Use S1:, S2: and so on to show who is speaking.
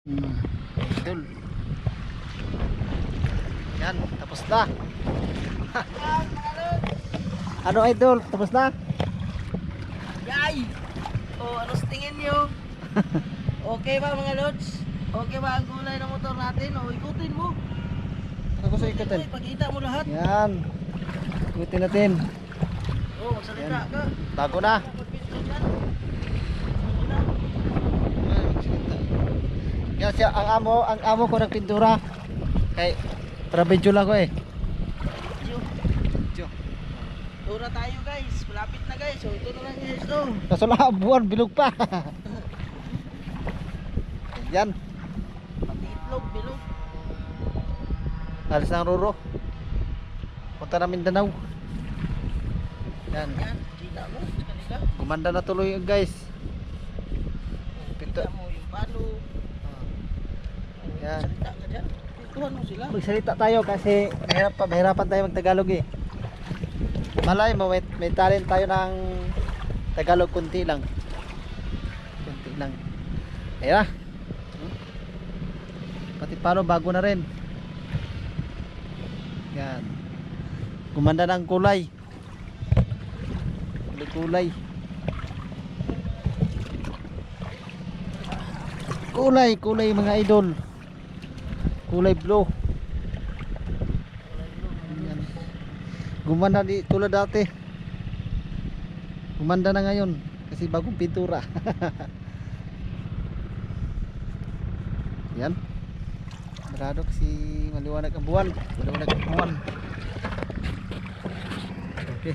S1: Idol. Yan, tapos na. Ano idol, tapos na?
S2: Yay! Oh, ano sa tingin nyo? Okay ba mga lods? Okay ba ang kulay ng motor natin? O ikutin mo.
S1: Ako gusto ikutin.
S2: Ipakita mo lahat.
S1: Yan. Ikutin natin.
S2: Oh, magsalita ka.
S1: Bago na.
S2: Magpinto yan.
S1: Yan siya, ang amo ko nagpintura. Kay para video lang ko eh. Video.
S2: Tura tayo guys. Malapit na guys. So ito na lang guys. Oh.
S1: Kaso na buwan bilog pa. Yan.
S2: Pati itlog, bilog.
S1: Alis ng Ruro. Punta na Mindanao. Yan.
S2: Yan. Kita mo. Sa kanila.
S1: Gumanda na tuloy guys. Pinto.
S2: Kita mo yung palo.
S1: Yan.
S2: Salita ka dyan. Pintuhan mo sila.
S1: Magsalita tayo kasi mahirapan tayo magtagalog eh. Malay mo may talent tayo ng Tagalog kunti lang. Kunti lang. Ayan na. Pati palo bago na rin. Yan. Gumanda ng kulay. Kulay. Kulay mga idol. Kulay blue. Yan. Gumanda di tulad dati. Gumanda na ngayon kasi bagong pintura. Yan. Marado kasi maliwanag ang buwan. Okay.